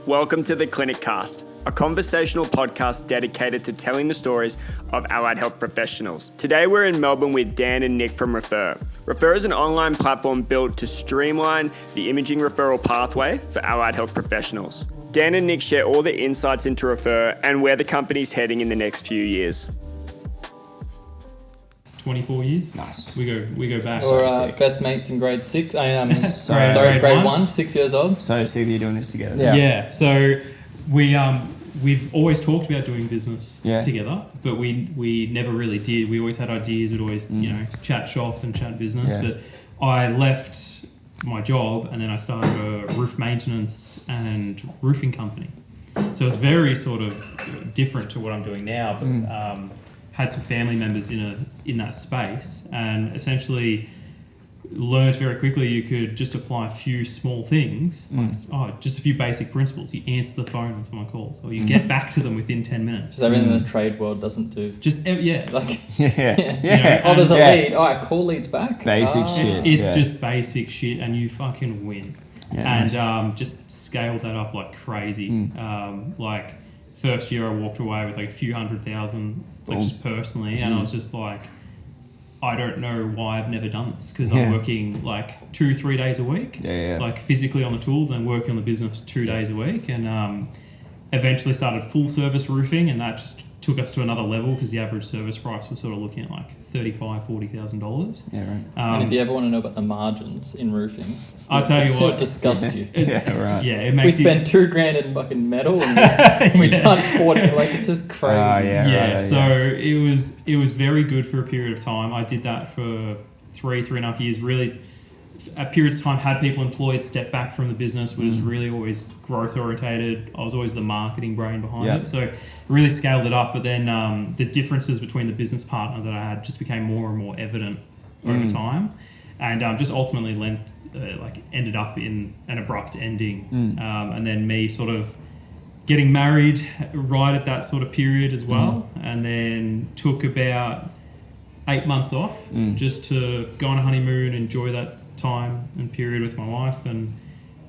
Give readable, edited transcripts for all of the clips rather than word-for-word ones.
Welcome to the Clinic Cast, a conversational podcast dedicated to telling the stories of allied health professionals. Today we're in Melbourne with Dan and Nick from Refr. Refr is an online platform built to streamline the imaging referral pathway for allied health professionals. Dan and Nick share all the insights into Refr and where the company's heading in the next few years. 24 years. Nice. We go back. Or best mates in grade 6. Grade 1, 6 years old. So sick of you doing this together. Yeah. So we've always talked about doing business together, but we never really did. We always had ideas. We'd always chat shop and chat business. Yeah. But I left my job and then I started a roof maintenance and roofing company. So it's very sort of different to what I'm doing now. But had some family members in that space and essentially learned very quickly you could just apply a few small things, just a few basic principles. You answer the phone when someone calls, or you get back to them within 10 minutes. Just everything the trade world doesn't do. Just, Like, there's a lead. Oh, a call leads back. Basic shit. It's just basic shit and you fucking win. Just scaled that up like crazy. Like first year I walked away with like a few $100,000 just personally, and I was just like, I don't know why I've never done this, because I'm working like 2-3 days a week, like physically on the tools, and working on the business 2 days a week, and eventually started full service roofing, and that just took us to another level because the average service price was sort of looking at like $35,000-$40,000. Yeah, right. And if you ever want to know about the margins in roofing, I'll tell you what, it'll disgust you. Right. Yeah, it makes we spend $2,000 in fucking metal, and we can't afford it. Like, it's just crazy. It was very good for a period of time. I did that for 3.5 years. Really, at periods of time, had people employed, stepped back from the business, was really always growth orientated. I was always the marketing brain behind it. So really scaled it up. But then the differences between the business partner that I had just became more and more evident over time. And just ultimately ended up in an abrupt ending. And then me sort of getting married right at that sort of period as well. And then took about 8 months off just to go on a honeymoon, enjoy that time and period with my wife, and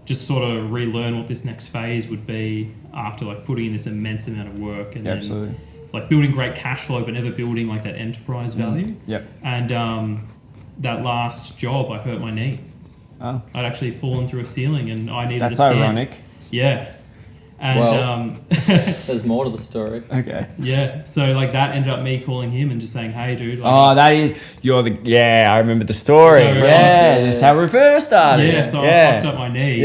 just sort of relearn what this next phase would be after like putting in this immense amount of work and then like building great cash flow but never building like that enterprise value. And that last job I hurt my knee. I'd actually fallen through a ceiling and I needed That's ironic. And there's more to the story. Okay. Yeah. So like that ended up me calling him and just saying, "Hey, dude." I remember the story. So, that's how Refr started. Yeah. So I fucked up my knee.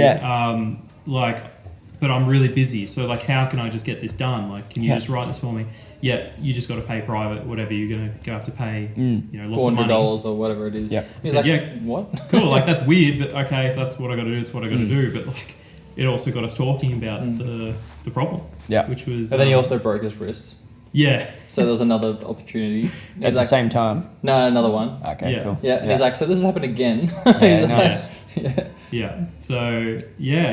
But I'm really busy. So like, how can I just get this done? Like, can you just write this for me? Yeah. You just got to pay private, whatever you're gonna go have to pay. Lots of money. $400 or whatever it is. Yep. He's like, what? Cool. Like that's weird, but okay, if that's what I got to do, it's what I got to do. But like, it also got us talking about the problem. Yeah. Which was. And then he also broke his wrist. Yeah. So there was another opportunity. At the same time? No, another one. Okay, cool. Yeah, and he's like, so this has happened again. So,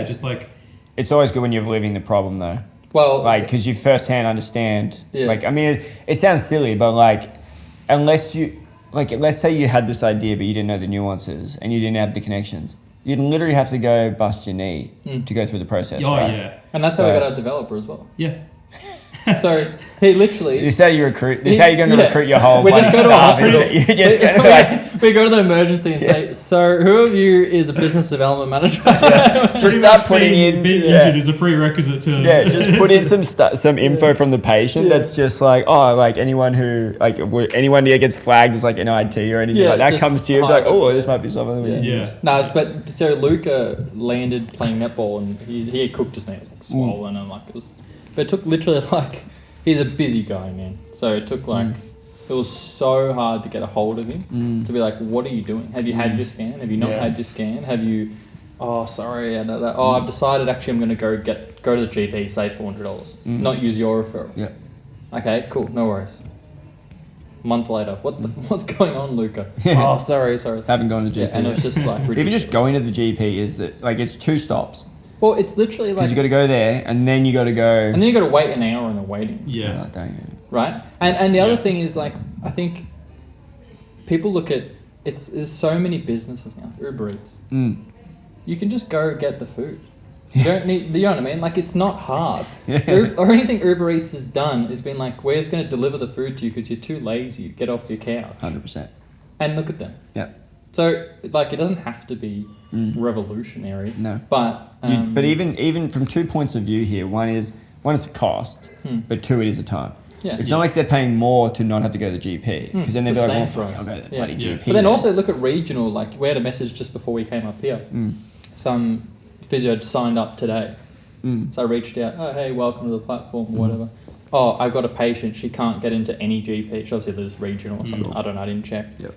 just like... It's always good when you're living the problem, though. Well... Like, because you firsthand understand. Yeah. Like, I mean, it sounds silly, but like, unless you... Like, let's say you had this idea, but you didn't know the nuances, and you didn't have the connections. You'd literally have to go bust your knee to go through the process, right? Yeah. And that's how we got our developer as well. Yeah. So he literally... This is how you recruit. This is how you're going to recruit your whole... We just go to a hospital. You just we go to the emergency and say, so who of you is a business development manager? Just start putting in... Being injured is a prerequisite to... Yeah, just put in some info from the patient that's just like, anyone who... Like, anyone that gets flagged as like NIT or anything like that comes to you and be like, this might be something we can use. No, but so Luca landed playing netball and he had cooked his knee. It was like swollen and like it was... But it took literally like, he's a busy guy, man. So it took like, it was so hard to get a hold of him to be like, what are you doing? Have you had your scan? Have you not had your scan? Have you, sorry. I've decided actually I'm going to go to the GP, save $400, not use your referral. Yeah. Okay, cool. No worries. A month later, what's going on, Luca? Sorry. Haven't gone to GP. And it was just like ridiculous. Even just going to the GP is that, like, it's 2 stops. Well, it's literally like... Because you got to go there, and then you got to go... And then you got to wait an hour in the waiting. Yeah. Right? And the other thing is, like, I think people look at... There's so many businesses now. Uber Eats. You can just go get the food. You don't need, you know what I mean? Like, it's not hard. Or anything Uber Eats has done has been like, we're just going to deliver the food to you because you're too lazy to get off your couch. 100%. And look at them. Yeah. So, like, it doesn't have to be revolutionary. No. But... but even from 2 points of view here, one is a cost, but two, it is a time. Yeah. It's not like they're paying more to not have to go to the GP, because then they'll be like, oh, fuck, I'll go to the bloody GP. But then also look at regional, like, we had a message just before we came up here. Some physio signed up today. So I reached out, oh, hey, welcome to the platform, whatever. Oh, I've got a patient, she can't get into any GP. She obviously lives regional or something. Sure. I don't know, I didn't check. Yep.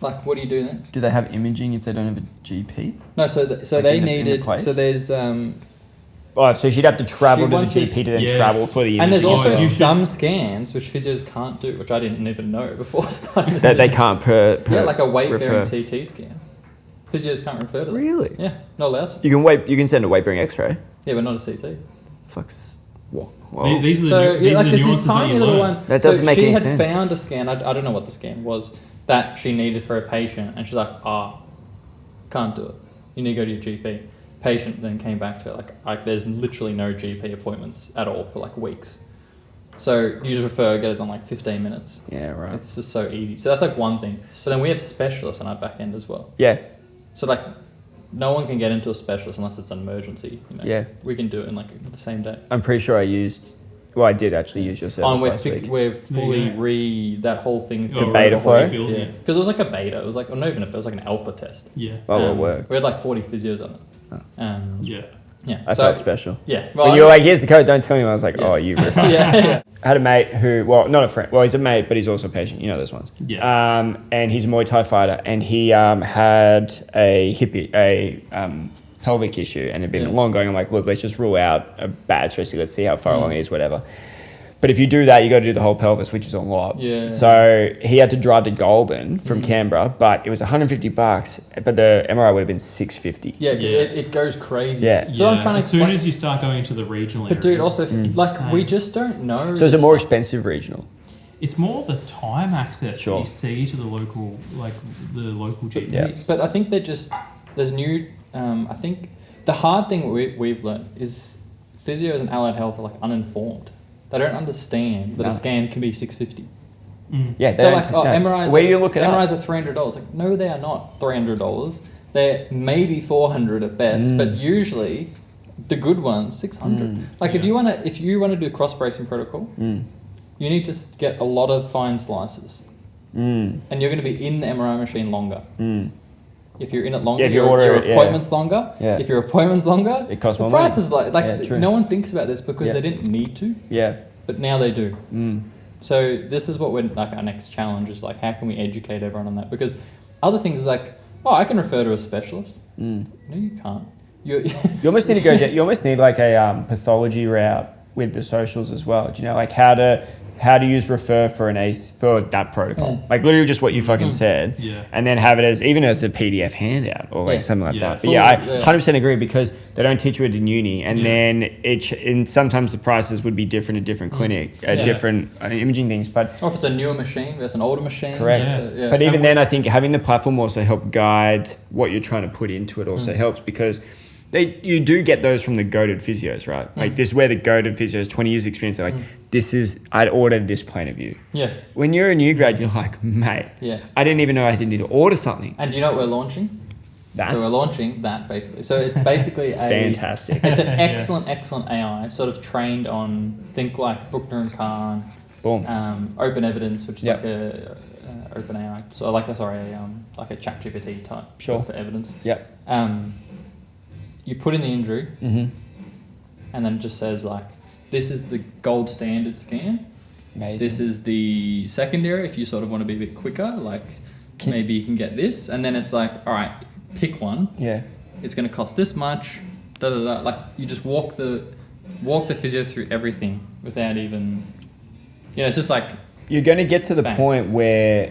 Like, what do you do then? Do they have imaging if they don't have a GP? No, so they needed, so there's... Oh, so she'd have to travel to the wanted- GP to then travel for the imaging. And there's also You some scans which physios can't do, which I didn't even know before starting this. that they can't per Yeah, like a weight-bearing refer. CT scan. Physios can't refer to that. Really? Yeah, not allowed to. You can send a weight bearing X-ray. Yeah, but not a CT. Fuck's what? Well, These are the, So these yeah, are like the there's this nuances that tiny you little learn. one. That doesn't make any sense. sense. She had found a scan. I don't know what the scan was that she needed for a patient, and she's like, can't do it. You need to go to your GP. Patient then came back to her like there's literally no GP appointments at all for like weeks. So you just refer, get it done like 15 minutes. yeah, right. It's just so easy. So that's like one thing. But then we have specialists on our back end as well. Yeah, So like no one can get into a specialist unless it's an emergency. You know? Yeah. We can do it in like the same day. I'm pretty sure I did actually use your service last week. We're fully Yeah. that whole thing. The beta flow? Yeah, because it was like a beta. It was like, or not even a beta, it was like an alpha test. Yeah. Oh, it worked. We had like 40 physios on it. Yeah. Yeah. I felt special. Yeah. When you were like, here's the code, don't tell anyone, I was like, oh, Yes. you rip. yeah. I had a mate who, well, not a friend, well, he's a mate, but he's also a patient. You know those ones. Yeah. And he's a Muay Thai fighter, and he had a pelvic issue, and it had been long going. I'm like, look, let's just rule out a bad stress. Let's see how far along it is, whatever. But if you do that, you got to do the whole pelvis, which is a lot. Yeah. So he had to drive to Goulburn from Canberra, but it was $150, but the MRI would have been $650. Yeah. Yeah. It goes crazy. Yeah. So I'm trying to as soon explain- as you start going to the regional But dude, areas, also it's like we insane. just don't know. So is it more expensive regional? It's more the time access Sure. that you see to the local GP. Yeah. But I think there's new. I think the hard thing we've learned is physios and allied health are like uninformed. They don't understand that a scan can be $650. Yeah, They're like, MRIs. Where do you look it up? MRIs are $300. Like, no, they are not $300. They're maybe $400 at best, but usually the good ones $600. Like if you wanna do cross bracing protocol, you need to get a lot of fine slices, and you're going to be in the MRI machine longer. If you're in it longer, if your appointment's longer. Yeah. If your appointment's longer, It costs the more price money. is like Yeah, true. no one thinks about this because Yeah. they didn't need to, Yeah. but now they do. So this is what we're like our next challenge is like how can we educate everyone on that? Because other things is like, oh, I can refer to a specialist. No, you can't. You almost need to go. You almost need like a pathology route with the socials as well. Do you know like how to use refer for an ACE for that protocol? Like literally just what you fucking said. Yeah. And then have it as even as a PDF handout or like Yeah. something like Yeah. that. But yeah, I Fully, 100% agree because they don't teach you it in uni, and then and sometimes the prices would be different at different clinic, at different imaging things. But or if it's a newer machine versus an older machine. correct. Yeah. But even then, I think having the platform also help guide what you're trying to put into it also helps because you do get those from the goated physios, right? Like this is where the goated physios, 20 years experience, are like, I'd ordered this plane of view. Yeah. When you're a new grad, you're like, mate, Yeah. I didn't even know I didn't need to order something. And do you know what we're launching? That's So we're launching that basically. So it's basically fantastic. It's an excellent AI, sort of trained on think like Bruckner and Kahn, Boom. open evidence, which is Yep. like a open AI. So like a ChatGPT type Sure. for evidence. Yep. You put in the injury, Mm-hmm. and then it just says like, this is the gold standard scan. Amazing. This is the secondary. If you sort of want to be a bit quicker, like maybe you can get this, and then it's like, all right, pick one. Yeah. It's going to cost this much. Da da da. Like you just walk the physio through everything without even. It's just like. You're going to get to the Bang. point where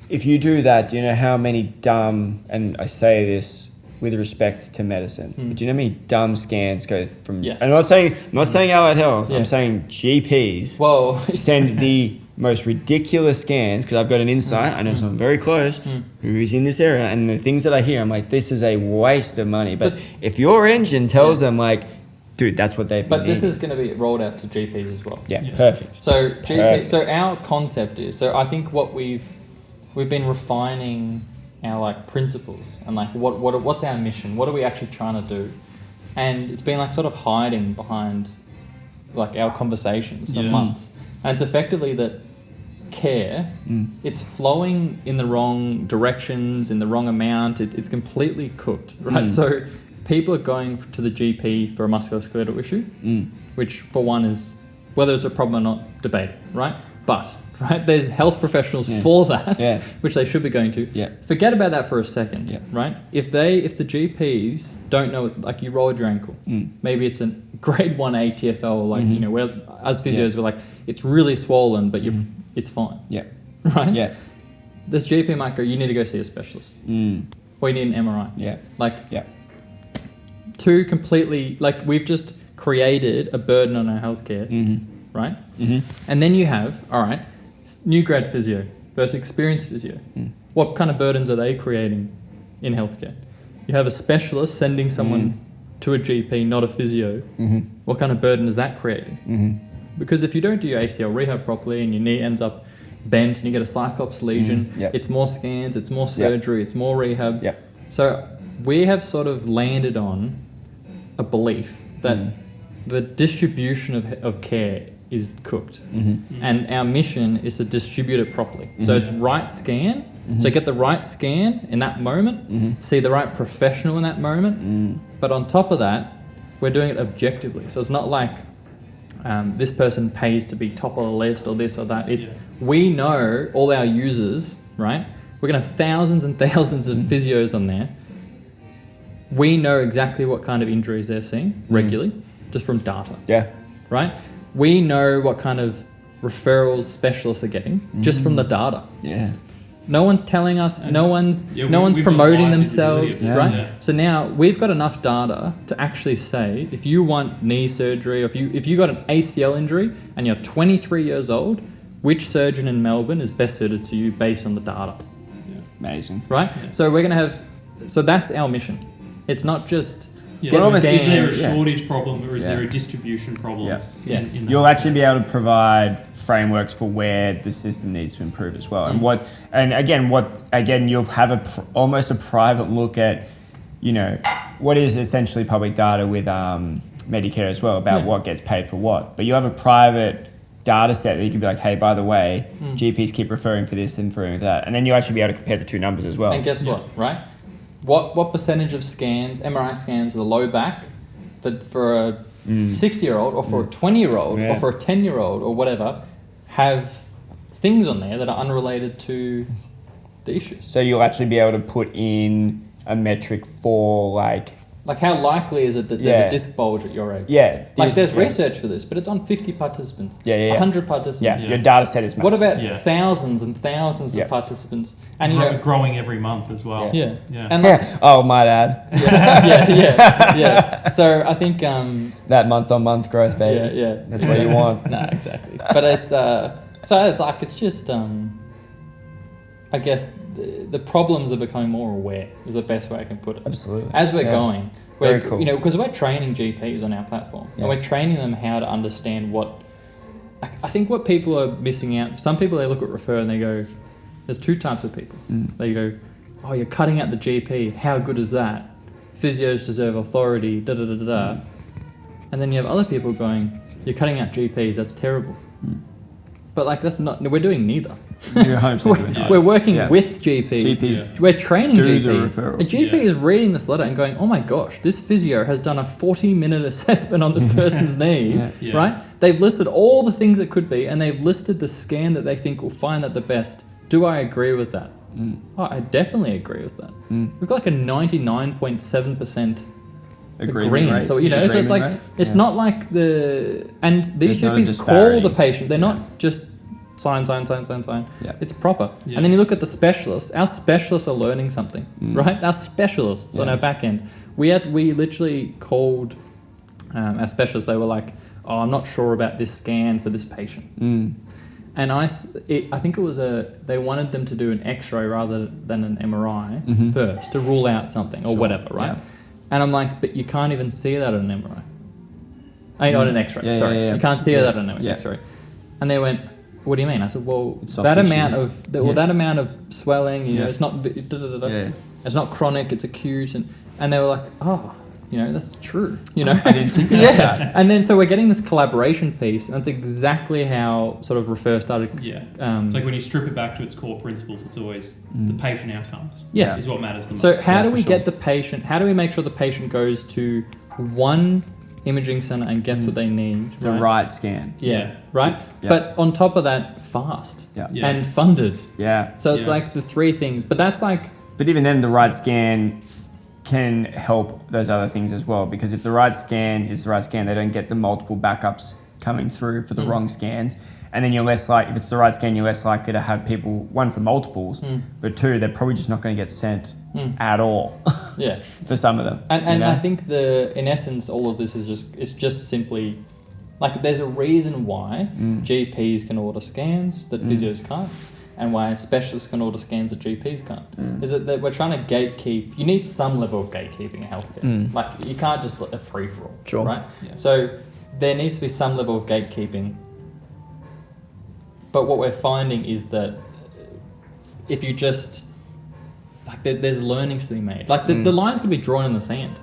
if you do that, do you know how many dumb, and I say this with respect to medicine, but do you know how many dumb scans go from... Yes. I'm not saying allied health, Yeah. I'm saying GPs Whoa. send the most ridiculous scans because I've got an insight. I know someone very close who is in this area, and the things that I hear, I'm like, this is a waste of money. But if your engine tells them, like, dude, that's what they've been But this needing. is going to be rolled out to GPs as well. Yeah, perfect. So GP, Perfect. so our concept is, so I think what we've been refining our like principles and like what's our mission? What are we actually trying to do? And it's been like sort of hiding behind like our conversations for months. And it's effectively that care, it's flowing in the wrong directions, in the wrong amount. It's completely cooked, right? So people are going to the GP for a musculoskeletal issue, which for one is, whether it's a problem or not, debate, right? But, right, there's health professionals for that, which they should be going to. Yeah. Forget about that for a second, right? If the GPs don't know, like you rolled your ankle, maybe it's a grade 1 ATFL, like, you know, where as physios we're like, it's really swollen, but it's fine. Yeah. Right? Yeah. This GP might go, you need to go see a specialist. Or you need an MRI. Yeah. Like, Yeah. two completely, like we've just created a burden on our healthcare, right? And then you have, all right, new grad physio versus experienced physio. What kind of burdens are they creating in healthcare? You have a specialist sending someone to a GP, not a physio. What kind of burden is that creating? Because if you don't do your ACL rehab properly and your knee ends up bent and you get a cyclops lesion, it's more scans, it's more surgery, it's more rehab. So we have sort of landed on a belief that the distribution of care is cooked. And our mission is to distribute it properly. So it's right scan. So get the right scan in that moment, see the right professional in that moment. But on top of that, we're doing it objectively. So it's not like this person pays to be top of the list or this or that. It's we know all our users, right? We're going to have thousands and thousands of physios on there. We know exactly what kind of injuries they're seeing regularly, just from data. Yeah. Right? We know what kind of referrals specialists are getting just from the data. Yeah. No one's telling us, no one's we've got promoting live themselves, visibility right? of this, So now we've got enough data to actually say if you want knee surgery or if you got an ACL injury and you're 23 years old, which surgeon in Melbourne is best suited to you based on the data, Amazing. right? So we're going to have, so that's our mission. It's not just Yeah. get almost Is there a scanned. shortage problem or is there Yeah. a distribution problem? Yeah. Yeah. in that? You'll actually be able to provide frameworks for where the system needs to improve as well, and again you'll have almost a private look at, you know, what is essentially public data with Medicare as well about what gets paid for what, but you have a private data set that you can be like, hey, by the way, GPs keep referring for this and referring for that, and then you'll actually be able to compare the two numbers as well. And guess what, right? What percentage of scans, MRI scans, of the low back for a 60-year-old or for a 20-year-old or for a 10-year-old or whatever have things on there that are unrelated to the issues? So you'll actually be able to put in a metric for Like how likely is it that there's a disc bulge at your age? Yeah. Like there's research for this, but it's on 50 participants. Yeah. 100 participants. Your data set is massive. What about Yeah. thousands and thousands of participants? And you know, growing every month as well. yeah. Yeah. And like, Oh, my bad. yeah. So I think That month-on-month growth, baby. yeah. That's what you want. No, exactly. But it's so it's like it's just I guess the problems are becoming more aware is the best way I can put it. Absolutely. As we're going, Very cool. You know, because we're training GPs on our platform and we're training them how to understand what. I think what people are missing out. Some people they look at Refr and they go, "There's two types of people." They go, "Oh, you're cutting out the GP. How good is that? Physios deserve authority." Da da da da da. And then you have other people going, "You're cutting out GPs. That's terrible." But like that's not. We're doing neither. You're home We're working with GPs. GPs We're training do GPs. the referral. A GP is reading this letter and going, "Oh my gosh, this physio has done a 40-minute assessment on this person's knee." Right? They've listed all the things it could be, and they've listed the scan that they think will find that the best. Do I agree with that? Oh, I definitely agree with that. We've got like a 99.7% agreement. rate. So you know, so it's like Agreement rate? it's not like and these There's no GPs call disparity. the patient. They're not just sign. Yeah. It's proper. Yeah. And then you look at the specialists. Our specialists are learning something, right? Our specialists on our back end. We literally called our specialists. They were like, "Oh, I'm not sure about this scan for this patient." And I think it was they wanted them to do an X-ray rather than an MRI first to rule out something or whatever, right? Yeah. And I'm like, but you can't even see that on an MRI. On an X-ray. Sorry, you can't see that on an X-ray. And they went, "What do you mean?" I said, "Well, that amount of swelling, it's not it's not chronic, it's acute." And they were like, "Oh, that's true." I didn't think about that. And then so we're getting this collaboration piece, and that's exactly how sort of Refr started. Yeah. It's like when you strip it back to its core principles, it's always the patient outcomes. Yeah. Is what matters the most. So how do we get the patient? How do we make sure the patient goes to one imaging center and gets what they need? The right scan. Yeah. Right. Yeah. But on top of that, fast. Yeah. And funded. Yeah. So it's like the three things, but that's like. But even then, the right scan can help those other things as well, because if the right scan is the right scan, they don't get the multiple backups coming through for the wrong scans, and then you're less like, if it's the right scan, you're less likely to have people, one, for multiples, but two, they're probably just not going to get sent at all. Yeah. For some of them. And I think in essence, all of this is just simply, like, there's a reason why GPs can order scans that physios can't. And why specialists can order scans that GPs can't. Is that we're trying to gatekeep. You need some level of gatekeeping in healthcare. Like, you can't just let a free-for-all, sure. Right? Yeah. So there needs to be some level of gatekeeping. But what we're finding is that if you just, like, there's learnings to be made. Like, the lines can be drawn in the sand.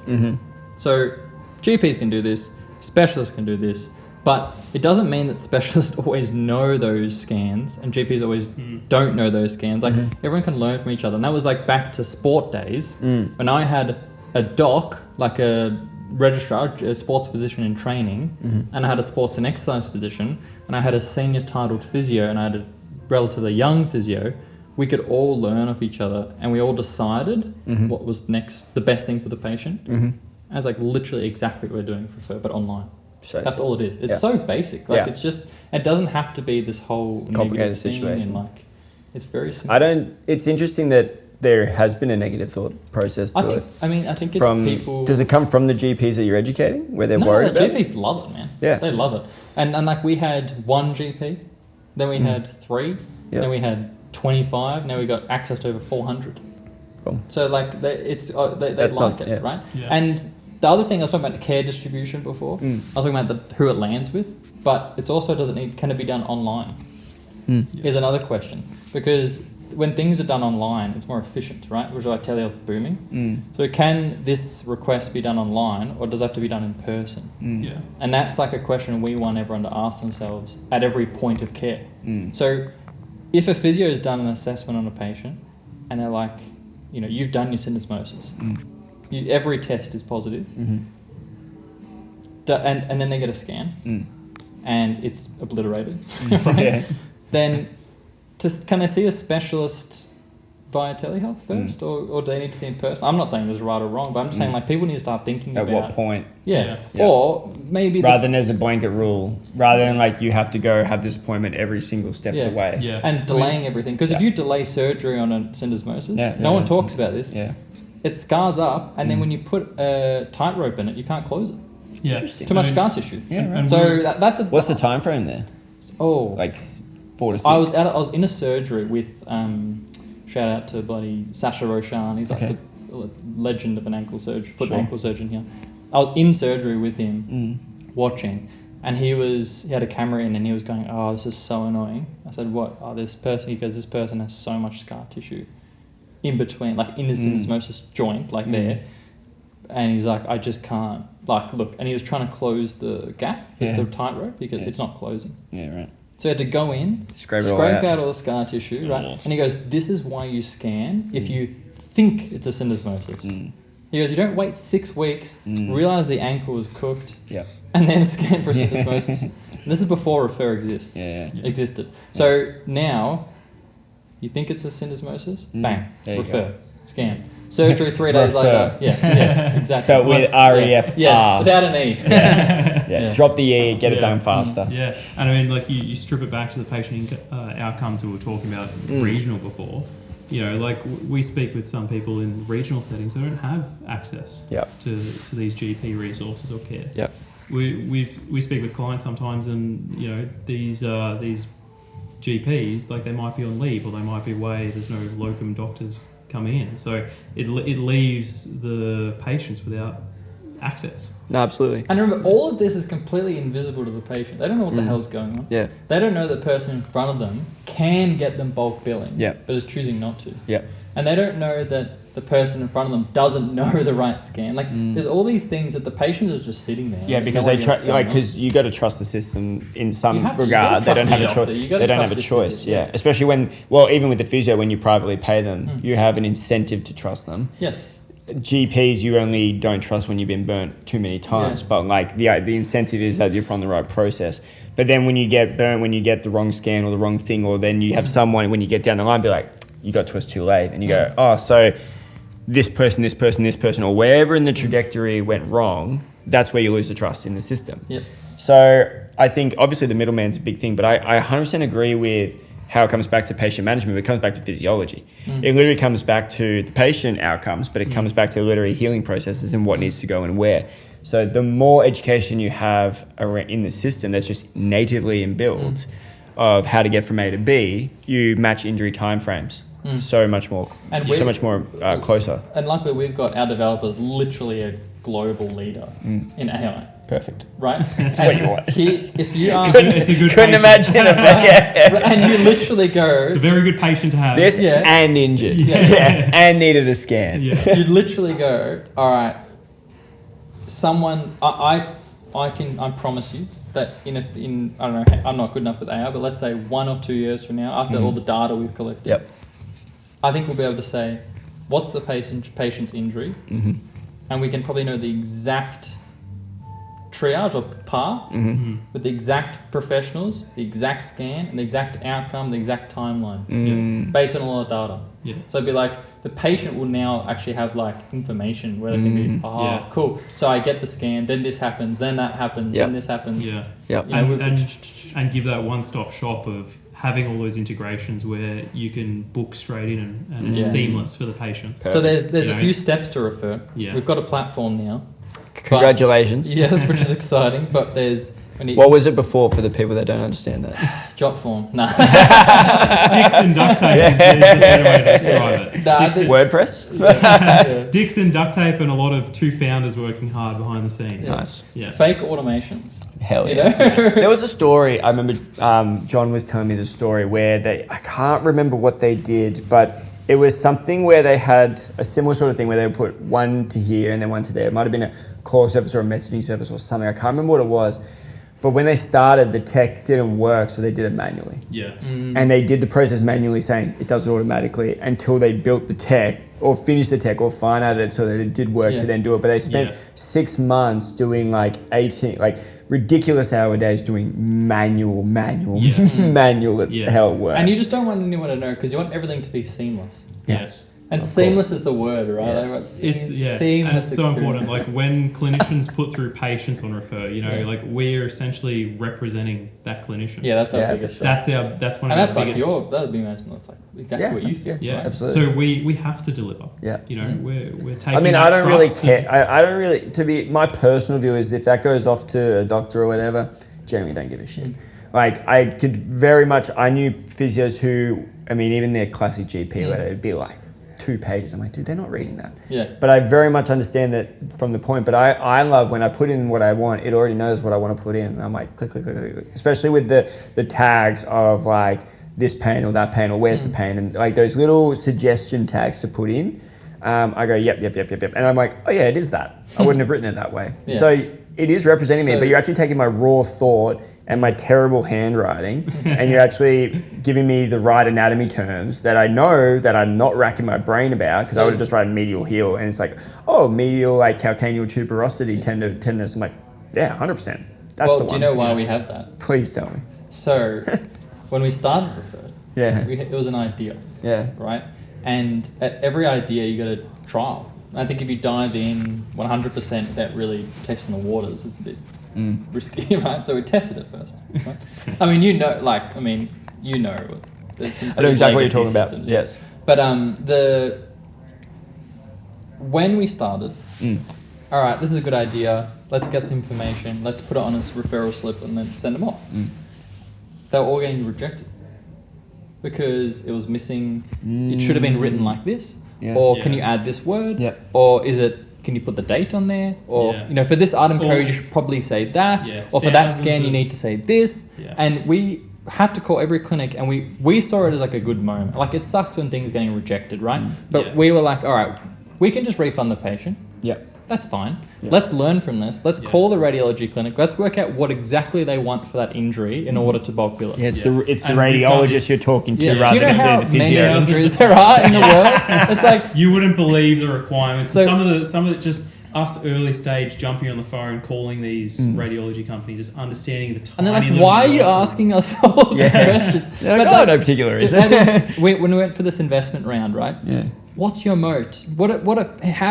So GPs can do this, specialists can do this, but it doesn't mean that specialists always know those scans and GPs always don't know those scans. Like, everyone can learn from each other. And that was like back to sport days when I had a doc, like a registrar, a sports physician in training, and I had a sports and exercise physician, and I had a senior titled physio, and I had a relatively young physio. We could all learn off each other, and we all decided what was the best thing for the patient. And it's like literally exactly what we're doing for but online. That's all it is. It's so basic. Like, it's just, it doesn't have to be this whole complicated thing, situation. and like, it's very simple. It's interesting that there has been a negative thought process to it. I think it's people. Does it come from the GPs that you're educating, where they're worried about it? GPs love it, man. Yeah. They love it. And like, we had one GP, then we had 3, then we had 25, now we got access to over 400. Cool. So like, they like it, right? Yeah. And the other thing, I was talking about the care distribution before. I was talking about who it lands with, but it's also can it be done online? Is another question. Because when things are done online, it's more efficient, right? Which is why telehealth booming. So can this request be done online, or does it have to be done in person? Yeah. And that's like a question we want everyone to ask themselves at every point of care. So if a physio has done an assessment on a patient, and they're like, you've done your syndesmosis, every test is positive, and then they get a scan, and it's obliterated, right? Then can they see a specialist via telehealth first, or do they need to see in person? I'm not saying there's right or wrong, but I'm just saying, like, people need to start thinking at about what point. Yeah. Or maybe rather than there's a blanket rule, rather than like you have to go have this appointment every single step of the way. Yeah. And delaying everything. Because if you delay surgery on a syndesmosis, no one talks about this. Yeah. It scars up, and then when you put a tightrope in it, you can't close it. Yeah. Interesting. Too much scar tissue. Yeah, right. So that's a. What's the time frame there? Like 4 to 6. I was in a surgery with shout out to bloody Sasha Roshan. He's like the legend of an ankle surgeon, foot and ankle surgeon here. I was in surgery with him, watching, and he had a camera in, and he was going, "Oh, this is so annoying." I said, "What?" "Oh, this person." He goes, "This person has so much scar tissue in between, like in the syndesmosis joint, like there." And he's like, "I just can't, like, look." And he was trying to close the gap with the tightrope because it's not closing. Yeah, right. So he had to go in, scrape out all the scar tissue, right? And he goes, "This is why you scan if you think it's a syndesmosis." He goes, "You don't wait 6 weeks, realize the ankle is cooked, and then scan for syndesmosis." And this is before Refr existed. So now, you think it's a syndesmosis? Bang, Refr, scan. Surgery 3 days later. Yeah, exactly. Spelled with R-E-F-R. Yes, without an E. Drop the E, get it done faster. Yeah, and I mean, like, you strip it back to the patient outcomes we were talking about regional before. Like, we speak with some people in regional settings that don't have access to these GP resources or care. We speak with clients sometimes, and these GPs, like they might be on leave or they might be away. There's no locum doctors coming in, so it leaves the patients without access. No, absolutely. And remember, all of this is completely invisible to the patient. They don't know what the hell's going on. Yeah. They don't know the person in front of them can get them bulk billing, Yeah. but is choosing not to. Yeah. And they don't know that the person in front of them doesn't know the right scan. Like, there's all these things that the patients are just sitting there. Yeah, because no they idea what's going on. because you got to trust the system in some You have to- you regard. gotta They don't trust have a the choice. doctor. You gotta They don't have trust a the choice. physician. Yeah, especially when even with the physio, when you privately pay them, you have an incentive to trust them. Yes. GPs, you only don't trust when you've been burnt too many times, Yeah. but like the incentive is that you're on the right process. But then when you get burnt, when you get the wrong scan or the wrong thing, or then you have someone when you get down the line be like, you got to us too late, and you go, oh, so this person, or wherever in the trajectory went wrong, that's where you lose the trust in the system. Yep. So I think obviously the middleman's a big thing, but I 100% agree with how it comes back to patient management, but it comes back to physiology. It literally comes back to the patient outcomes, but it comes back to literally healing processes and what needs to go and where. So the more education you have in the system that's just natively inbuilt of how to get from A to B, you match injury timeframes so much more, And you're so much more closer. And luckily, we've got our developers literally a global leader in AI, Perfect. right? That's what you want. If you ask, It's a good Couldn't patient. imagine a better. and you literally go, It's a very good patient to have. This Yeah. and injured. Yeah. And needed a scan. Yeah. you'd literally go, all right, someone, I promise you that in I don't know, I'm not good enough with AI, but let's say 1 or 2 years from now, after all the data we've collected, Yep. I think we'll be able to say, what's the patient's injury, and we can probably know the exact triage or path with the exact professionals, the exact scan, and the exact outcome, the exact timeline, based on all the data. Yeah. So it'd be like the patient will now actually have like information where they can be, Yeah. cool. So I get the scan, then this happens, then that happens, Yep. then this happens. Yeah. Yep. You know, And give that one-stop shop of having all those integrations where you can book straight in and it's Yeah. seamless for the patients. So there's You a know? few steps to refer. Yeah. We've got a platform now. Congratulations. But, yes, which is exciting. But there's What was it before for the people that don't understand that? jot form. Nah. Sticks and duct tape is the better way to describe it. Nah, Sticks, I think- WordPress? Yeah. sticks and duct tape and a lot of two founders working hard behind the scenes. Nice. Yeah. Fake automations. Hell You yeah. know? There was a story, I remember John was telling me the story where I can't remember what they did, but it was something where they had a similar sort of thing where they would put one to here and then one to there. It might have been a call service or a messaging service or something. I can't remember what it was. But when they started, the tech didn't work, so they did it manually. Yeah. And they did the process manually, saying it does it automatically, until they built the tech or finished the tech or fine out it so that it did work to then do it. But they spent 6 months doing like 18, like ridiculous hour days doing manual manual how it worked. And you just don't want anyone to know because you want everything to be seamless. Yes. And Of seamless course. is the word, right? Yes. Like, It's seamless and it's so experience. important. Like when clinicians put through patients on Refer, you know, Yeah. like we're essentially representing that clinician. Yeah, that's our Yeah, biggest for shot. That's one And of that's our like biggest. that'd be imagine that's like exactly what you feel. Yeah, right? absolutely. So we have to deliver. Yeah. You know, we're taking. I mean, that I don't really trust care. I don't really, to be, my personal view is if that goes off to a doctor or whatever, generally don't give a shit. Like, I could very much, I knew physios who, I mean, even their classic GP, where it'd be like 2 pages. I'm like, dude, they're not reading that. Yeah. But I very much understand that from the point, but I love when I put in what I want, it already knows what I want to put in. And I'm like, click, click, click, click, click. Especially with the tags of like this pain or that pain or where's the pain, and like those little suggestion tags to put in. I go, yep. And I'm like, oh yeah, it is that. I wouldn't have written it that way. Yeah. So it is representing me, So- but you're actually taking my raw thought and my terrible handwriting and you're actually giving me the right anatomy terms that I know that I'm not racking my brain about, because I would have just written medial heel and it's like, oh, medial like calcaneal tuberosity tenderness. I'm like, yeah, 100%. That's the Well, one. do you know why we have that? Please tell me. So, when we started Refer, Yeah. it was an idea, Yeah. right? And at every idea, you got to trial. I think if you dive in 100% without really testing the waters, it's a bit risky, right? So we tested it first, right? I mean, you know, there's some I know exactly what you're legacy talking about. systems, Yes. But when we started, all right, this is a good idea. Let's get some information. Let's put it on a referral slip and then send them off. They were all getting rejected. because it was missing. It should have been written like this, Yeah. or can you add this word, Yeah. or is it? Can you put the date on there, or for this item code you should probably say that, or for that scan you need to say this, and we had to call every clinic, and we saw it as like a good moment. Like it sucks when things are getting rejected, right? But we were like, all right, we can just refund the patient. Yeah. That's fine. Let's learn from this. Let's call the radiology clinic. Let's work out what exactly they want for that injury in order to bulk bill it. Yeah, it's the radiologist you're talking to rather Do you know than how the many physio. injuries there are in the world? It's like you wouldn't believe the requirements. So- some of it just us early stage jumping on the phone, calling these radiology companies, just understanding the tiny. and they're like, little why are you nuances. asking us all these questions? They're like, But no particular reason. when we went for this investment round, right? Yeah. What's your moat? How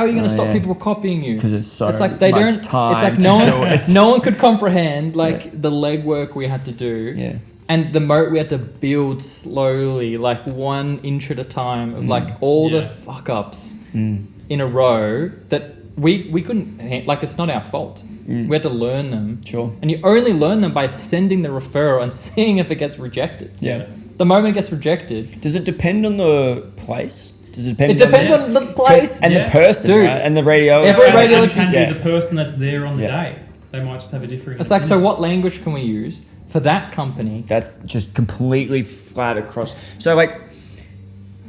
are you going to stop people copying you? Because it's so It's like they much don't. time It's like to no do one, it. no one could comprehend the legwork we had to do. Yeah. And the moat we had to build slowly, like 1 inch at a time, of like all the fuck ups in a row that we couldn't. Like it's not our fault. We had to learn them. Sure. And you only learn them by sending the referral and seeing if it gets rejected. Yeah. The moment it gets rejected, Does it depend on the place? Does it depend? it depends on the place. and the person, Dude. right? And the radiologist. Every And radiology- can Yeah. be the person that's there on the day. They might just have a different. It's like, so what language can we use for that company? That's just completely flat across. So like,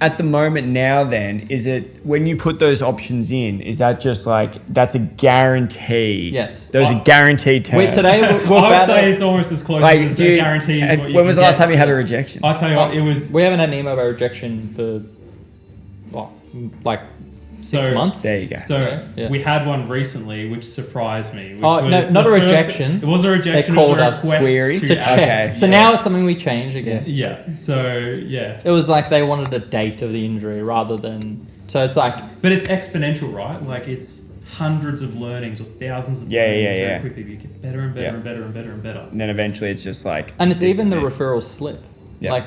at the moment now, then is it when you put those options in? Is that just like that's a guarantee? Yes. Those are guaranteed terms. Today we're I would about say it's almost as close like, as do a you- guarantee. As what you when was the can last get. time you had a rejection? I tell you what, it was. we haven't had an email about rejection for like 6 months. There you go. So Yeah. we had one recently, which surprised me. Which Oh, no, was not the a first- rejection. It was a rejection. They called it was a us. request Query? To to check. add. Okay. So now it's something we change again. Yeah. So yeah. It was like they wanted a date of the injury rather than. So it's like But it's exponential, right? Like it's hundreds of learnings or thousands of Yeah, learnings yeah, very yeah. quickly. You get better and better Yeah. and better and better and better. And then eventually it's just like. And it's this even is the it. referral slip, Yeah. like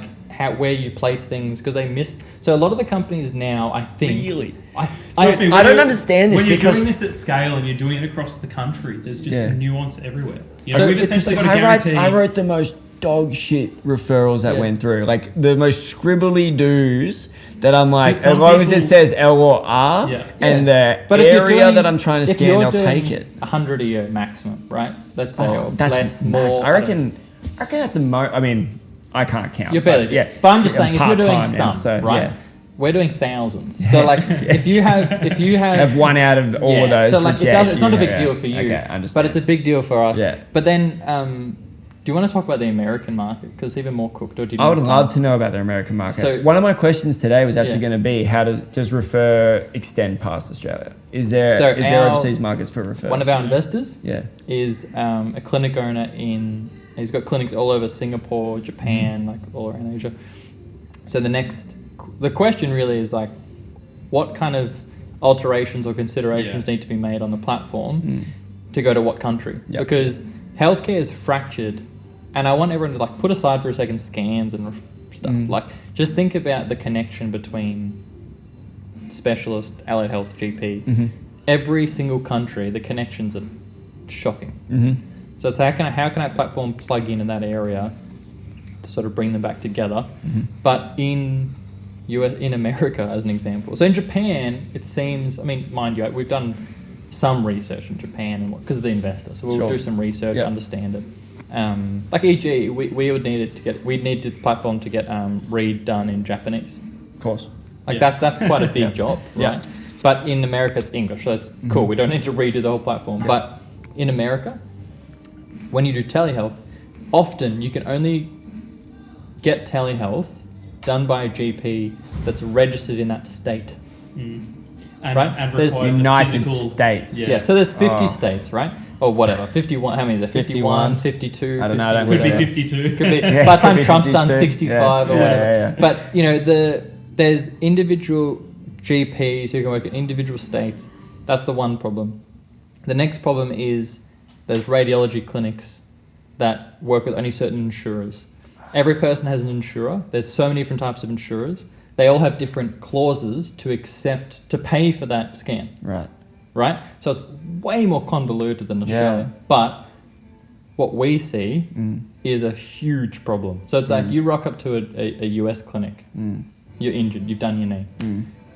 where you place things because they miss. So a lot of the companies now, I think, Really? Trust me, I when don't you're- understand this when you're because- doing this at scale and you're doing it across the country, there's just Yeah. nuance everywhere. You So know, we've it's essentially got a I guarantee. wrote the most dog shit referrals that Yeah. went through, like the most scribbly do's that I'm like, But some as long as it people- says L or R Yeah. and the But if you're area doing- that I'm trying to if scan, you're they'll doing take it. 100 a year maximum, right? Let's say, Oh, or that's less, max. more. I reckon at the most, I mean, I can't count. You're better, but yeah. But I'm just saying, if you're doing part-time, some, and so, right? yeah. We're doing thousands. So like, if you have, Have one out of all of those. So like, it's not a big deal for you, Okay, I understand. but it's a big deal for us. Yeah. But then, do you want to talk about the American market because it's even more cooked? Or do you I would want love to know about the American market. So- one of my questions today was actually Yeah. going to be, how does Refer extend past Australia? Is there So our- overseas markets for Refer? One of our investors yeah. is a clinic owner he's got clinics all over Singapore, Japan, like all around Asia. So the question really is like, what kind of alterations or considerations need to be made on the platform to go to what country? Yep. Because healthcare is fractured, and I want everyone to like put aside for a second scans and stuff. Like, just think about the connection between specialist, allied health, GP. Every single country, the connections are shocking. So it's how can our platform plug in that area to sort of bring them back together? But in America, as an example, so in Japan, it seems. I mean, mind you, we've done some research in Japan and because of the investor, so we'll do some research, understand it. Like e.g., we would need it to get. We'd need the platform to get read done in Japanese. Of course. Like that's quite a big job, right? But in America, it's English, so it's cool. We don't need to redo the whole platform. But in America, when you do telehealth, often you can only get telehealth done by a GP that's registered in that state. And, Right? and There's requires a United physical- States. Yeah, so there's 50 states, right? Or whatever, 51. How many is there? 51, 52, I don't know, 50, I don't Could be whatever. 52. Could be. Yeah, By the time could be Trump's done 52. 65 or Yeah, whatever. yeah, yeah. But you know, there's individual GPs who can work in individual states. That's the one problem. The next problem is there's radiology clinics that work with only certain insurers. Every person has an insurer. There's so many different types of insurers. They all have different clauses to pay for that scan. Right? So it's way more convoluted than Australia. Yeah. But what we see is a huge problem. So it's like you rock up to a US clinic, you're injured, you've done your knee.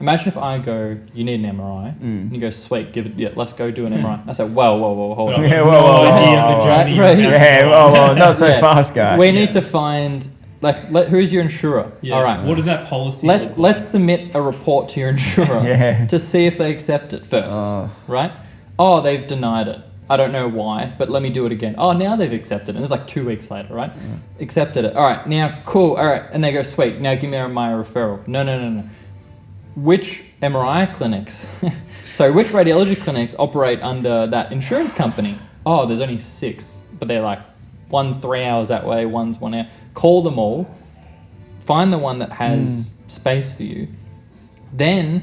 Imagine if I go, you need an MRI, and you go, sweet, let's go do an MRI. I say, whoa, hold on. Yeah, whoa. Not so fast, guy. We need to find, who's your insurer? Yeah. All right. What does that policy Let's look like? submit a report to your insurer to see if they accept it first, right? Oh, they've denied it. I don't know why, but let me do it again. Oh, now they've accepted it. And it's like 2 weeks later, right? Accepted it. All right, now, cool. All right. And they go, sweet, now give me my referral. No. Which MRI clinics, which radiology clinics operate under that insurance company? Oh, there's only 6, but they're like, one's 3 hours that way, one's 1 hour. Call them all, find the one that has space for you. Then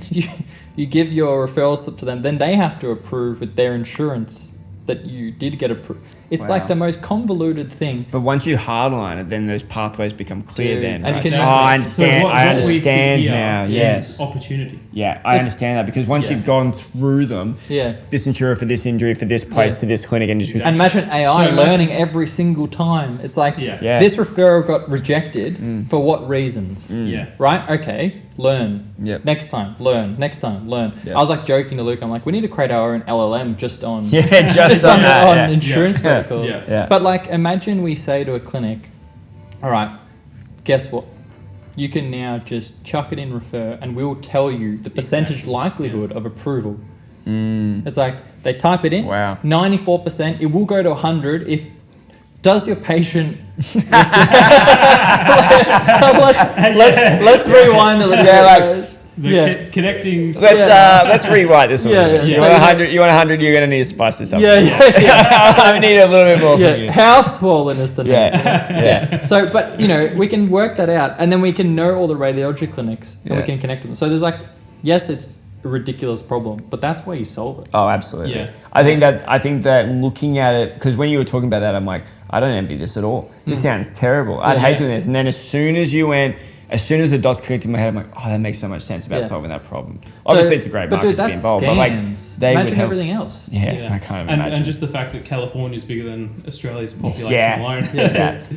you give your referral slip to them. Then they have to approve with their insurance that you did get approved. It's like the most convoluted thing. But once you hardline it, then those pathways become clear. Dude, then, and right? you can- I understand. So what I we see understand here now. is Yes. opportunity. Yeah, I understand that because once you've gone through them, this insurer for this injury, for this place to this clinic, and just And imagine AI learning every single time. It's like this referral got rejected for what reasons? Yeah. Right? Okay. Learn. Yep. Next time. Learn. Next time. Learn. Yep. I was like joking to Luke. I'm like, we need to create our own LLM just on just on that, on insurance verticals. Yeah. But like, imagine we say to a clinic, all right, guess what? You can now just chuck it in refer, and we'll tell you the percentage likelihood of approval. It's like they type it in. Wow. 94%. It will go to 100 if. Does your patient? let's rewind a little bit. Connecting. Let's rewrite this one. You want 100? You want 100? You're gonna need to spice this up. I need a little bit more from you. How swollen is the knee? Yeah. So, but we can work that out, and then we can know all the radiology clinics, and we can connect them. So there's yes, it's a ridiculous problem, but that's why you solve it. Oh, absolutely. Yeah. I think that looking at it, because when you were talking about that, I'm like, I don't envy this at all. This sounds terrible. I'd hate doing this. And then as soon as the dots clicked in my head, I'm like, oh, that makes so much sense about solving that problem. Obviously, it's a great market to be involved, but they imagine would help. everything else. Yeah, I can't imagine. And just the fact that California is bigger than Australia's population alone.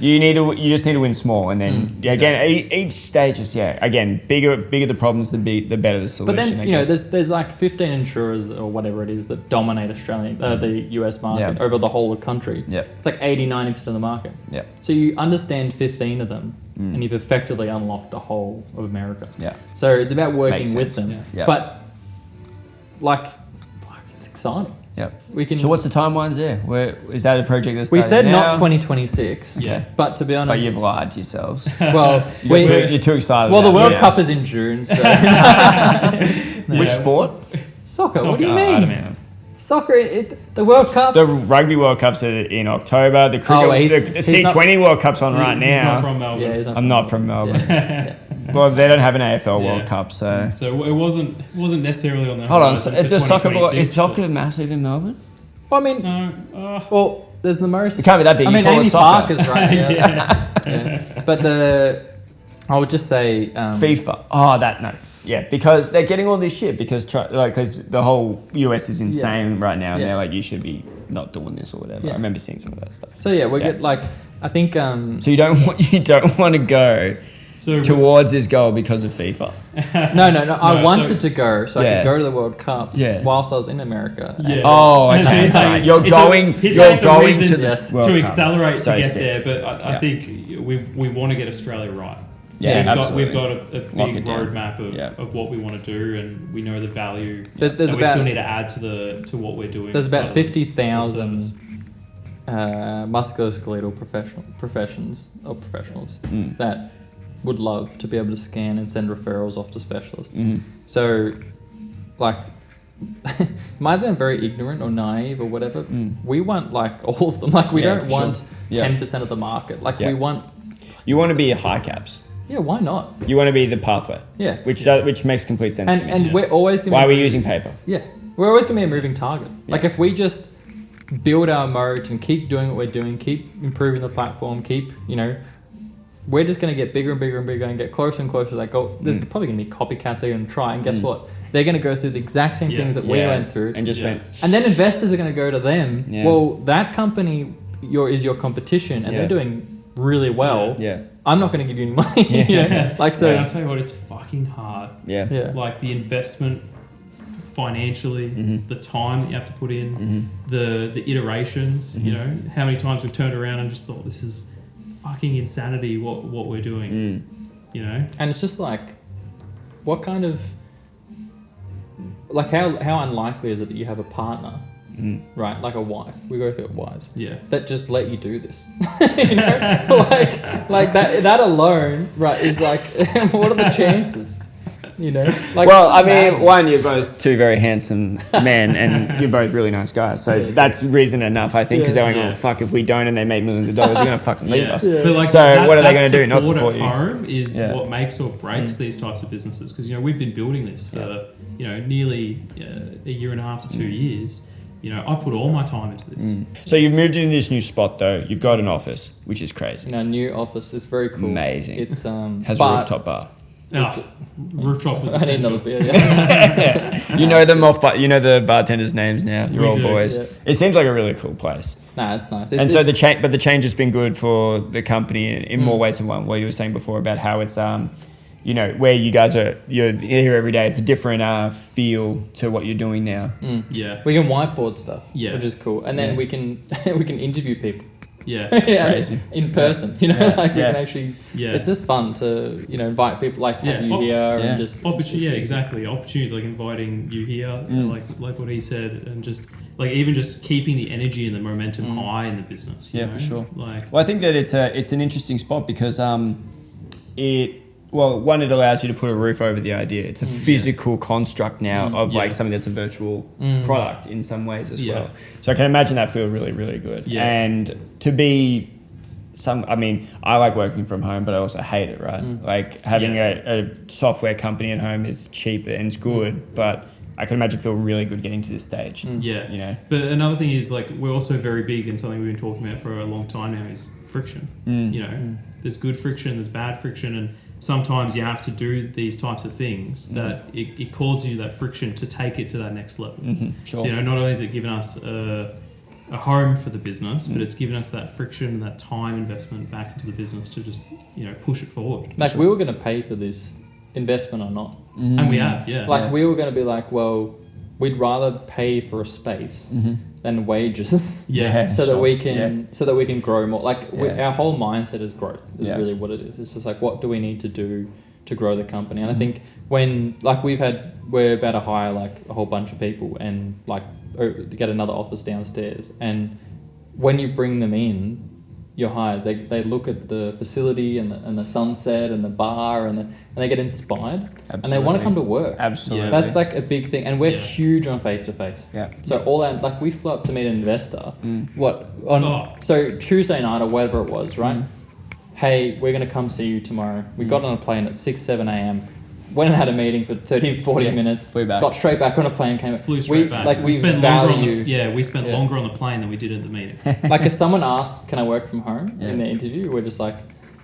You just need to win small, and then again, each stage is again bigger the problems, the better the solution. But then there's like 15 insurers or whatever it is that dominate Australia, the US market over the whole of the country. Yeah. It's like 80-90% of the market. Yeah. So you understand 15 of them, and you've effectively unlocked the whole of America. Yeah. So it's about working Makes with sense. them. Yeah. But it's exciting. Yep. We can. So what's the timelines there? Where is that a project that's We said now? not 2026. Yeah. But to be honest, But you've lied to yourselves. Well, You're too excited. well, the about World it. Cup is in June. So Which sport? soccer. What do you I mean? don't know. Soccer. The World Cup. The Rugby World Cup's in October. The cricket, the C20 World Cup's on right He's not now. from Melbourne. Yeah, he's I'm not from Melbourne. Yeah. Well, they don't have an AFL World Yeah. Cup, so. So it wasn't necessarily on the Hold on, horizon for does soccer 2026, is soccer massive in Melbourne? Well, I mean, No. well, there's the most. It can't be that big. I You mean, call it Amy soccer. Parker's right. Yeah. But I would just say FIFA. Oh, no. Yeah, because they're getting all this shit because the whole US is insane right now, and they're like, you should be not doing this or whatever. Yeah. I remember seeing some of that stuff. So we get I think. So you don't want to go towards this goal because of FIFA. No. I wanted to go so I could go to the World Cup Yeah. whilst I was in America. Yeah. Oh, okay. He's Right. like- You're going he's to saying it's a reason the World to Cup. accelerate So to get sick. there, but I think we want to get Australia right. Yeah, we've got a Lock big it down. roadmap of what we want to do, and we know the value. There's and we about- still need to add to what we're doing. There's about part of the 50,000 musculoskeletal professionals that would love to be able to scan and send referrals off to specialists. So, might sound very ignorant or naive or whatever. We want all of them. We don't for want sure. Yeah. 10% of the market. We want. You want to be a high caps. Yeah, why not? You want to be the pathway. Yeah. Which makes complete sense to me. And we're always going. Why are we using paper? Yeah, we're always going to be a moving target. Yeah. If we just build our moat and keep doing what we're doing, keep improving the platform, we're just going to get bigger and bigger and bigger and get closer and closer to that goal. There's probably going to be copycats that are going to try, and guess what? They're going to go through the exact same things that we went through, and just went. and then investors are going to go to them. Yeah. Well, that company is your competition, and they're doing really well, Yeah. I'm not going to give you any money. You know? Like, so. And I'll tell you what, it's fucking hard. Yeah. Yeah. Like the investment financially, the time that you have to put in, the iterations, you know, how many times we've turned around and just thought, this is fucking insanity what we're doing, you know? And it's just like, what kind of, like how unlikely is it that you have a partner, right? Like a wife. We go through wives. Yeah. That just let you do this. You know? like that alone, right, is like, what are the chances? You know? Like, Well, it's I just mean, madness. one, you're both two very handsome men, and you're both really nice guys. So that's reason enough, I think, because they're like, Yeah. oh, fuck, if we don't and they make millions of dollars, they're going to fucking leave us. But like, So what are they that gonna do? Not support support at you? home is Yeah. what makes or breaks these types of businesses. Because, you know, we've been building this for, you know, nearly a year and a half to 2 years. You know, I put all my time into this. So you've moved into this new spot, though. You've got an office, which is crazy. In our new office, it's very cool. Amazing. It's Has a but- rooftop bar. Rooftop was I need another essential. beer. Yeah. You know them off, but you know the bartenders' names now. You're We all do, boys. yeah. It seems like a really cool place. Nah, it's nice. And so the change, but the change has been good for the company in more ways than one. What you were saying before about how it's, you know, where you guys you're here every day. It's a different feel to what you're doing now. Yeah. We can whiteboard stuff, Yeah. which is cool, and then we can interview people. Yeah. Crazy. In person, you know, like we can actually. Yeah. It's just fun to invite people, like have you here and just. Exactly. Opportunities like inviting you here, like what he said, and just like even just keeping the energy and the momentum high in the business. You know? For sure. Like, Well, I think that it's an interesting spot because it allows you to put a roof over the idea. It's a physical construct now of like something that's a virtual product in some ways as well. So I can imagine that feel really, really good. Yeah. And to be I mean, I like working from home, but I also hate it, right? Like having a software company at home is cheap and it's good, but I can imagine it feel really good getting to this stage. yeah. You know? But another thing is like we're also very big, and something we've been talking about for a long time now is friction. You know, there's good friction, there's bad friction, and sometimes you have to do these types of things that it causes you that friction to take it to that next level. Sure. So, you know, not only is it giving us a home for the business, but it's given us that friction and that time investment back into the business to just, you know, push it forward. Like we were going to pay for this investment or not. And we have, yeah. Like we were going to be like, well, we'd rather pay for a space than wages. Yeah. So sure. that we can grow more. Like Yeah. our whole mindset is growth. Is Yeah. really what it is. It's just like, what do we need to do to grow the company? And I think when like we're about to hire like a whole bunch of people and like get another office downstairs. And when you bring them in, your hires, they look at the facility and the sunset and the bar and they get inspired and they want to come to work. Absolutely. Yeah. That's like a big thing, and we're Yeah. huge on face to face. Yeah. So all our like we flew up to meet an investor. Oh. So Tuesday night or whatever it was, right? Hey, we're gonna come see you tomorrow. We got on a plane at 6-7 a.m. Went and had a meeting for 30-40 minutes. Flew back. Got straight back on a plane. Flew straight back. Like we spent value. longer on we spent longer on the plane than we did at the meeting. Like if someone asks, "Can I work from home?" in the interview, we're just like,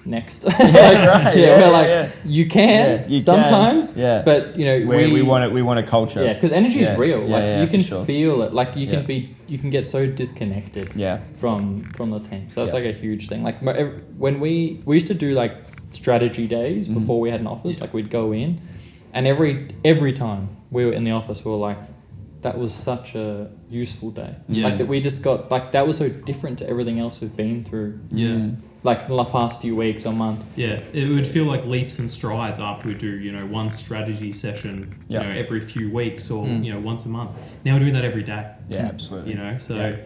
"Next." Right. We're like, "You can Yeah, you sometimes, can. Yeah. but you know we want a culture. Yeah, because energy is real. Yeah, Like yeah, you can for sure. feel it. Like you Yeah. you can get so disconnected. Yeah. From the team. So that's Yeah. like a huge thing. Like when we used to do like strategy days before we had an office. Like we'd go in, and every time we were in the office, we were like, that was such a useful day. Yeah. Like that we just got like that was so different to everything else we've been through. Yeah. Like the past few weeks or month. Yeah, it would feel like leaps and strides after we do, you know, one strategy session, you know, every few weeks or, you know, once a month. Now we're doing that every day. Yeah, absolutely. You know, so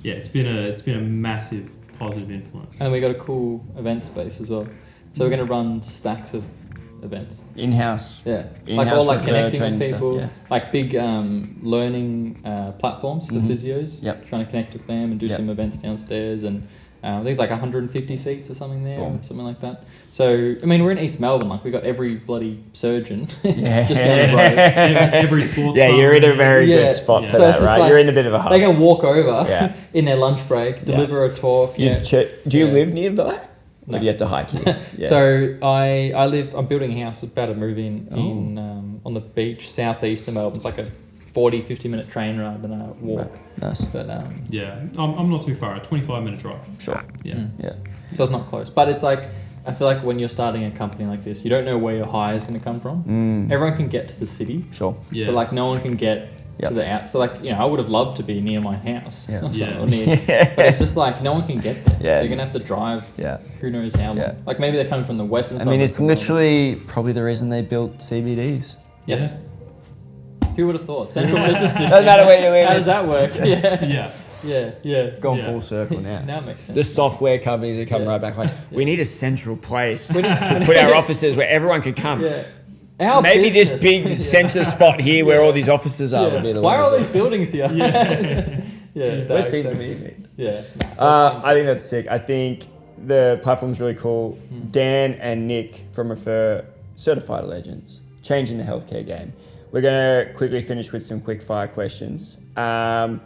yeah, it's been a massive positive influence. And we got a cool event space as well. So we're going to run stacks of events. In-house. Yeah, In-house like all like with, connecting with training people, stuff, like big learning platforms for physios. Yep. Trying to connect with them and do some events downstairs, and I think it's like 150 seats or something there, or something like that. So I mean, we're in East Melbourne, like we got every bloody surgeon just down the road. Every sports. Yeah, you're in a very Yeah. good spot Yeah. for So that, it's just right? like- You're in a bit of a hub. They can walk over Yeah. in their lunch break, deliver a talk. Do you live nearby? No. Or do you have to hike here? Yeah. So I'm building a house, about to move in on the beach, southeast of Melbourne. It's like a 40-50 minute train ride and a walk. Nice. But Yeah, I'm not too far. A 25-minute drive. Sure. Yeah. Yeah. So it's not close. But it's like, I feel like when you're starting a company like this, you don't know where your hire is going to come from. Everyone can get to the city. Sure. Yeah. But like no one can get Yep. to the out. So like, I would have loved to be near my house. Yeah. Or something, Yeah. or near, but it's just like no one can get there. Yeah. They're going to have to drive who knows how long. Yeah. Like maybe they're coming from the western I side. mean, it's literally probably the reason they built CBDs. Yes. Who would have thought? Central business district. Doesn't matter where you live. How does that work? Yeah. Yeah. Yeah. Gone Yeah. full circle now. Now it makes sense. The software companies that come Yeah. right back like, we need a central place to put our offices where everyone can come. Yeah. Our Maybe business. this big centre spot here where all these offices are would be the Why are all one. these buildings here? Yeah. Let's see the movie. Yeah. Nah, so I think that's sick. I think the platform's really cool. Dan and Nick from Refr, certified legends, changing the healthcare game. We're going to quickly finish with some quick fire questions. I'm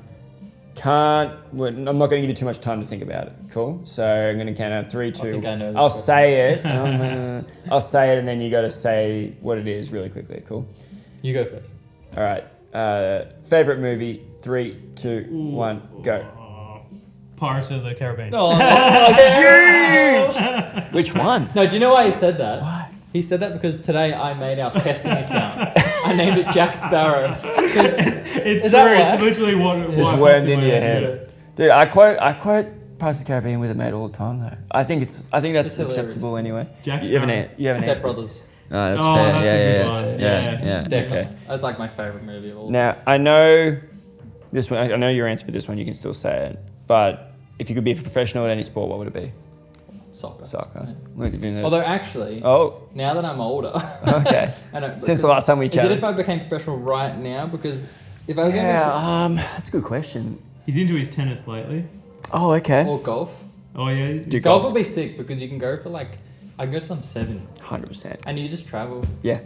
not going to give you too much time to think about it. Cool? So I'm going to count down 3, 2. think I know this I'll question. say it. I'll say it and then you got to say what it is really quickly. Cool? you go first. All right. Favorite movie? 3, 2, 1, go. Pirates of the Caribbean. Oh, Which one? no, do you know why he said that? Why? He said that because today I made our testing account. I named it Jack Sparrow. It's Is true. that It's literally what It's wormed into your head. Dude, I quote Pirates of the Caribbean with a mate all the time though. I think that's It's hilarious. acceptable anyway. Jack You have Sparrow. an Step answer. Brothers. Oh, that's Oh, fair. that's a good one. Yeah. Definitely. Okay. That's like my favourite movie of all. Now I know this one. I know your answer for this one. You can still say it. But if you could be a professional at any sport, what would it be? Soccer. Soccer. Yeah. Look, if you know- Although actually, Oh, now that I'm older, okay. I know. Since the last time we Is it chatted. if I became professional right now? Because if I became That's a good question. He's into his tennis lately. Oh, okay. or golf, Oh yeah. Dude, golf golf's would be sick because you can go for like, I can go till I'm 70 100%. and you just travel. Yeah,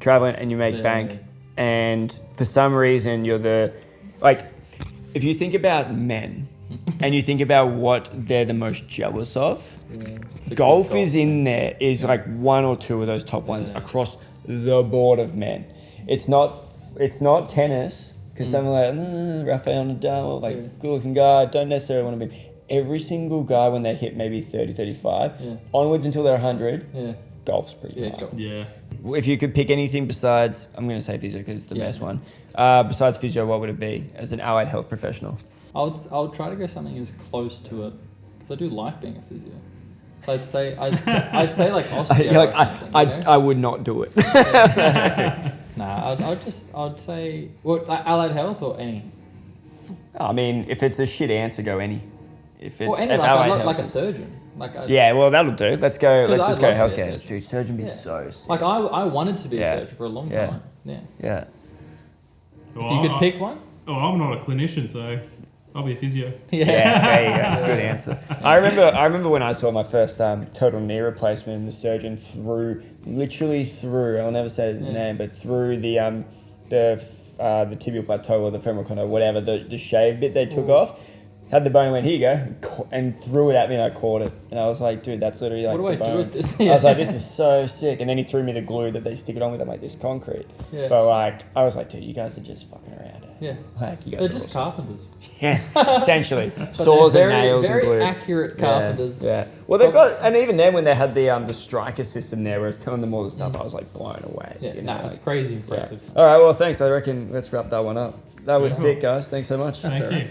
traveling and you make Yeah. bank, and for some reason you're if you think about men, and you think about what they're the most jealous of, It's a golf good is in there. Is like one or two of those top ones Yeah. across the board of men. It's not tennis because some are like Rafael Nadal, like good looking guy, don't necessarily want to be. Every single guy when they hit maybe 30, 35, onwards until they're 100, Yeah. golf's pretty high. Golf. Yeah. If you could pick anything besides, I'm going to say physio because it's the best one. Besides physio, what would it be as an allied health professional? I would try to go something as close to it because I do like being a physio. So I'd say like osteo. You're or like, something, you know? I would not do it. Nah, I'd say what allied health or any. I mean, if it's a shit answer, go any. If it's Or any if like allied I'd health like a is- surgeon. Like I, Yeah, well that'll do. Let's go. Let's I'd just go love to be a healthcare. surgeon. Dude, surgeon be Yeah. so sick. Like I wanted to be Yeah. a surgeon for a long Yeah. time. Yeah. Yeah. Well, If you could pick one. Oh, I'm not a clinician, so I'll be a physio. Yeah, there you go. Good answer. I remember when I saw my first total knee replacement, and the surgeon literally through. I'll never say the name, but through the tibial plateau or the femoral condyle, whatever the shave bit they took off. Had the bone, went, here you go, and threw it at me, and I caught it. And I was like, dude, that's literally like What do the I do bone. with this? I was like, this is so sick. And then he threw me the glue that they stick it on with. I'm like, this concrete. Yeah. But like, I was like, dude, you guys are just fucking around. Yeah. Like, you guys They're are just awesome. carpenters. Yeah, essentially. But Saws they're and nails very and glue. accurate carpenters. Yeah. Well, they've got, and even then when they had the striker system there, where I was telling them all the stuff, I was like blown away. Yeah, you know, it's like- crazy yeah. impressive. All right, well, thanks. I reckon let's wrap that one up. That was Cool. sick, guys. Thanks so much. Thank you.